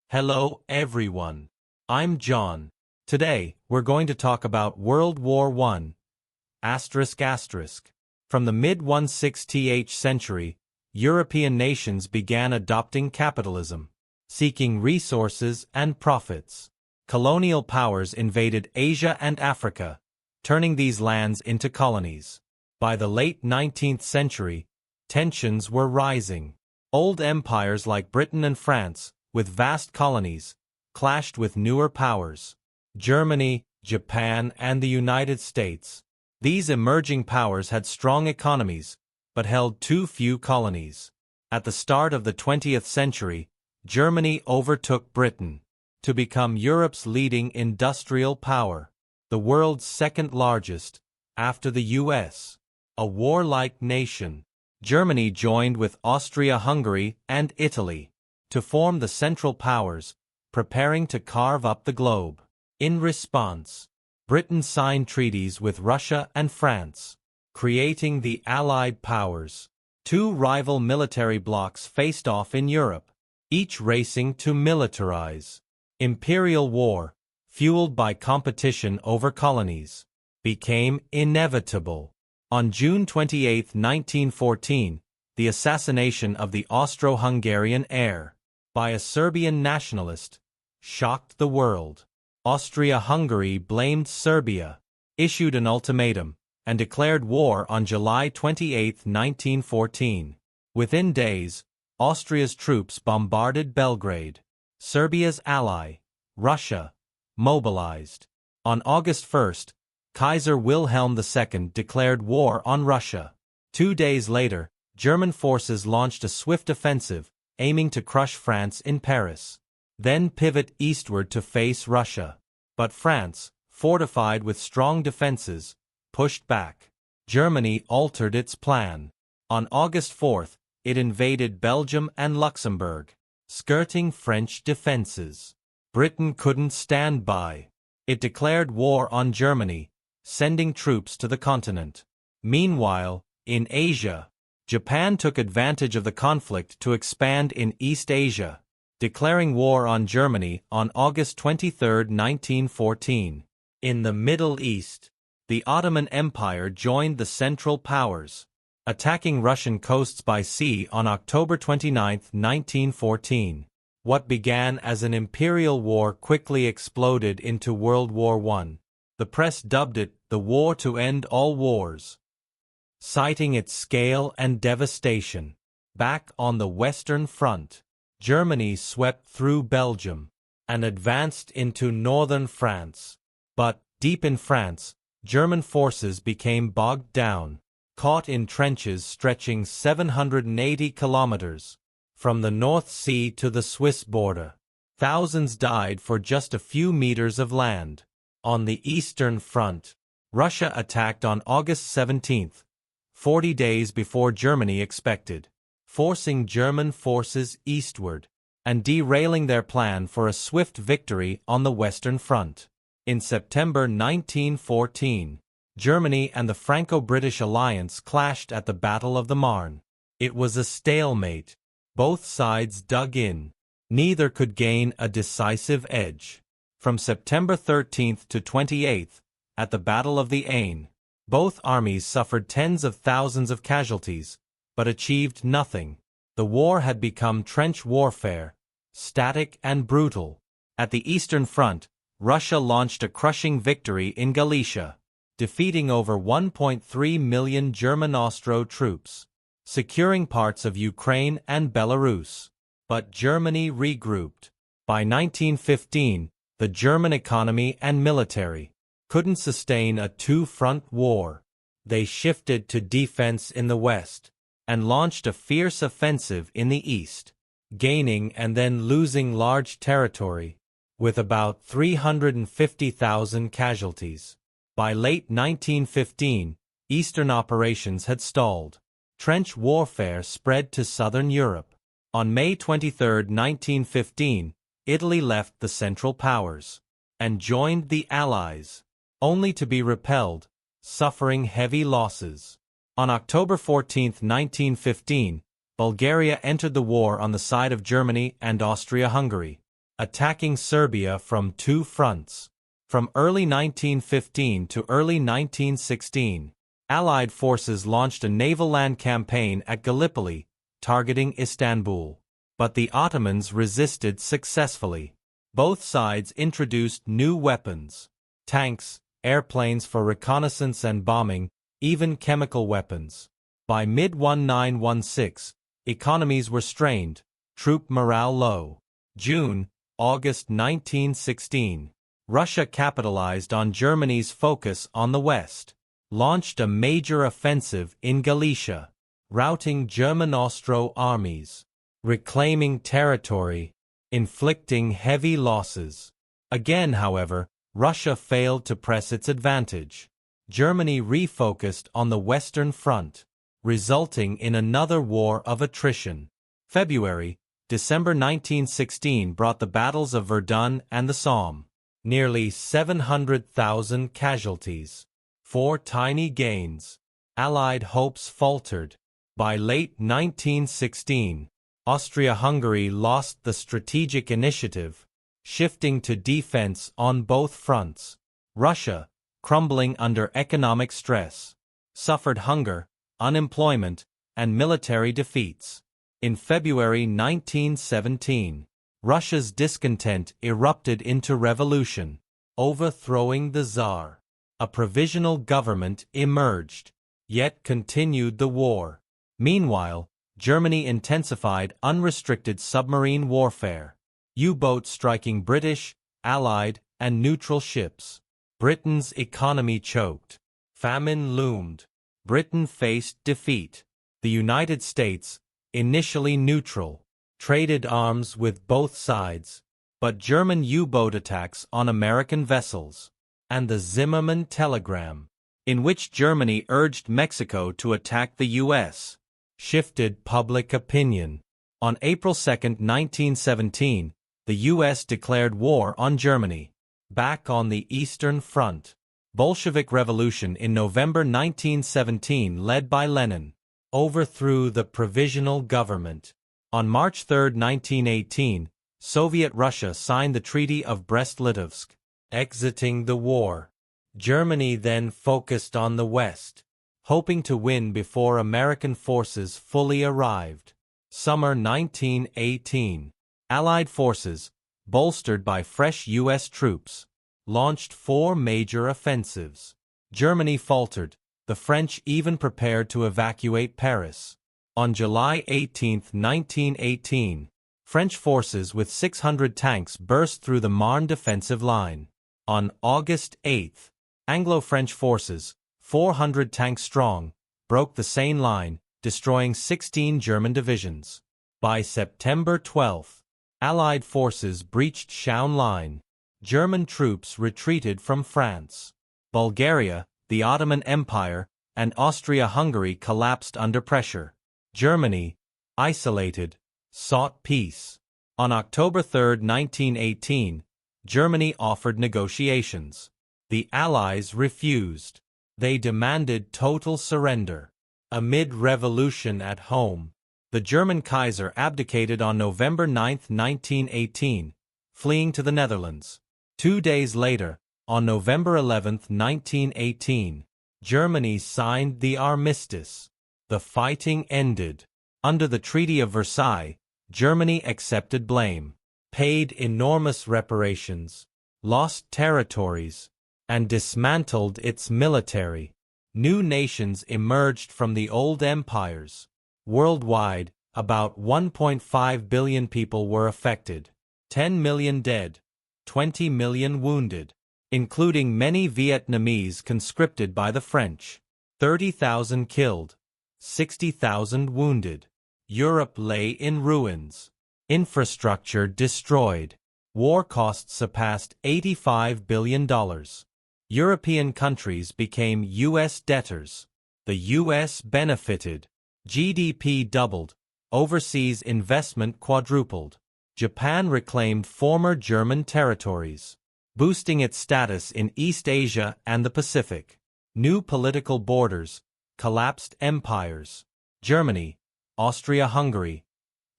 Hello everyone. I'm John. Today, we're going to talk about World War I. From the mid-16th century, European nations began adopting capitalism, seeking resources and profits. Colonial powers invaded Asia and Africa, turning these lands into colonies. By the late 19th century, tensions were rising. Old empires like Britain and France, with vast colonies, clashed with newer powers. Germany, Japan, and the United States. These emerging powers had strong economies, but held too few colonies. At the start of the 20th century, Germany overtook Britain to become Europe's leading industrial power, the world's second largest, after the US. A warlike nation, Germany joined with Austria-Hungary and Italy to form the Central Powers, preparing to carve up the globe. In response, Britain signed treaties with Russia and France, creating the Allied Powers. Two rival military blocs faced off in Europe, each racing to militarize. Imperial war, fueled by competition over colonies, became inevitable. On June 28, 1914, the assassination of the Austro-Hungarian heir by a Serbian nationalist shocked the world. Austria-Hungary blamed Serbia, issued an ultimatum, and declared war on July 28, 1914. Within days, Austria's troops bombarded Belgrade. Serbia's ally, Russia, mobilized. On August 1, Kaiser Wilhelm II declared war on Russia. 2 days later, German forces launched a swift offensive, aiming to crush France in Paris. Then pivot eastward to face Russia. But France, fortified with strong defenses, pushed back. Germany altered its plan. On August 4, it invaded Belgium and Luxembourg, skirting French defenses. Britain couldn't stand by. It declared war on Germany, sending troops to the continent. Meanwhile, in Asia, Japan took advantage of the conflict to expand in East Asia, declaring war on Germany on August 23, 1914. In the Middle East, the Ottoman Empire joined the Central Powers, attacking Russian coasts by sea on October 29, 1914. What began as an imperial war quickly exploded into World War I. The press dubbed it the war to end all wars, citing its scale and devastation. Back on the Western Front, Germany swept through Belgium and advanced into northern France. But, deep in France, German forces became bogged down, caught in trenches stretching 780 kilometers from the North Sea to the Swiss border. Thousands died for just a few meters of land. On the Eastern Front, Russia attacked on August 17, 40 days before Germany expected, forcing German forces eastward and derailing their plan for a swift victory on the Western Front. In September 1914, Germany and the Franco-British alliance clashed at the Battle of the Marne. It was a stalemate. Both sides dug in. Neither could gain a decisive edge. From September 13 to 28, at the Battle of the Aisne, both armies suffered tens of thousands of casualties, but achieved nothing. The war had become trench warfare, static and brutal. At the Eastern Front, Russia launched a crushing victory in Galicia, defeating over 1.3 million German Austro troops, securing parts of Ukraine and Belarus. But Germany regrouped. By 1915, the German economy and military couldn't sustain a two-front war. They shifted to defense in the West and launched a fierce offensive in the East, gaining and then losing large territory, with about 350,000 casualties. By late 1915, Eastern operations had stalled. Trench warfare spread to southern Europe. On May 23, 1915, Italy left the Central Powers and joined the Allies, only to be repelled, suffering heavy losses. On October 14, 1915, Bulgaria entered the war on the side of Germany and Austria-Hungary. attacking Serbia from two fronts. From early 1915 to early 1916, Allied forces launched a naval land campaign at Gallipoli, targeting Istanbul. But the Ottomans resisted successfully. Both sides introduced new weapons: tanks, airplanes for reconnaissance and bombing, even chemical weapons. By mid-1916, economies were strained, troop morale low. August 1916. Russia capitalized on Germany's focus on the West, launched a major offensive in Galicia, routing German Austro armies, reclaiming territory, inflicting heavy losses. Again, however, Russia failed to press its advantage. Germany refocused on the Western Front, resulting in another war of attrition. December 1916 brought the battles of Verdun and the Somme. Nearly 700,000 casualties. 4 tiny gains. Allied hopes faltered. By late 1916, Austria-Hungary lost the strategic initiative, shifting to defense on both fronts. Russia, crumbling under economic stress, suffered hunger, unemployment, and military defeats. In February 1917, Russia's discontent erupted into revolution, overthrowing the Tsar. A provisional government emerged, yet continued the war. Meanwhile, Germany intensified unrestricted submarine warfare, U-boats striking British, Allied, and neutral ships. Britain's economy choked. Famine loomed. Britain faced defeat. The United States, initially neutral, traded arms with both sides, but German U-boat attacks on American vessels, and the Zimmermann telegram, in which Germany urged Mexico to attack the U.S., shifted public opinion. On April 2, 1917, the U.S. declared war on Germany. Back on the Eastern Front, Bolshevik Revolution in November 1917 led by Lenin, overthrew the provisional government. On March 3, 1918, Soviet Russia signed the Treaty of Brest-Litovsk, exiting the war. Germany then focused on the West, hoping to win before American forces fully arrived. Summer 1918. Allied forces, bolstered by fresh U.S. troops, launched 4 major offensives. Germany faltered. The French even prepared to evacuate Paris. On July 18, 1918, French forces with 600 tanks burst through the Marne defensive line. On August 8, Anglo-French forces, 400 tanks strong, broke the Seine line, destroying 16 German divisions. By September 12, Allied forces breached Schaun line. German troops retreated from France. Bulgaria, the Ottoman Empire, and Austria-Hungary collapsed under pressure. Germany, isolated, sought peace. On October 3, 1918, Germany offered negotiations. The Allies refused. They demanded total surrender. Amid revolution at home, the German Kaiser abdicated on November 9, 1918, fleeing to the Netherlands. 2 days later, on November 11, 1918, Germany signed the armistice. The fighting ended. Under the Treaty of Versailles, Germany accepted blame, paid enormous reparations, lost territories, and dismantled its military. New nations emerged from the old empires. Worldwide, about 1.5 billion people were affected. 10 million dead, 20 million wounded, including many Vietnamese conscripted by the French. 30,000 killed, 60,000 wounded. Europe lay in ruins. Infrastructure destroyed. War costs surpassed $85 billion. European countries became U.S. debtors. The U.S. benefited. GDP doubled. Overseas investment quadrupled. Japan reclaimed former German territories, boosting its status in East Asia and the Pacific. New political borders, collapsed empires. Germany, Austria-Hungary,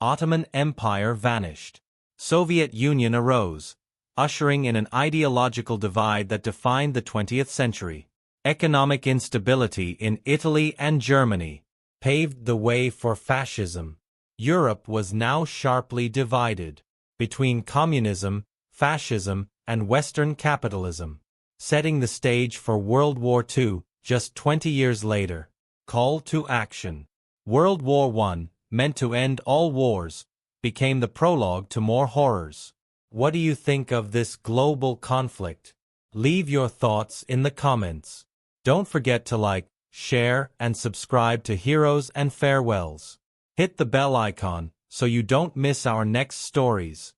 Ottoman Empire vanished. Soviet Union arose, ushering in an ideological divide that defined the 20th century. Economic instability in Italy and Germany paved the way for fascism. Europe was now sharply divided between communism, fascism, and Western capitalism, setting the stage for World War II just 20 years later. Call to action. World War I, meant to end all wars, became the prologue to more horrors. What do you think of this global conflict? Leave your thoughts in the comments. Don't forget to like, share, and subscribe to Heroes and Farewells. Hit the bell icon so you don't miss our next stories.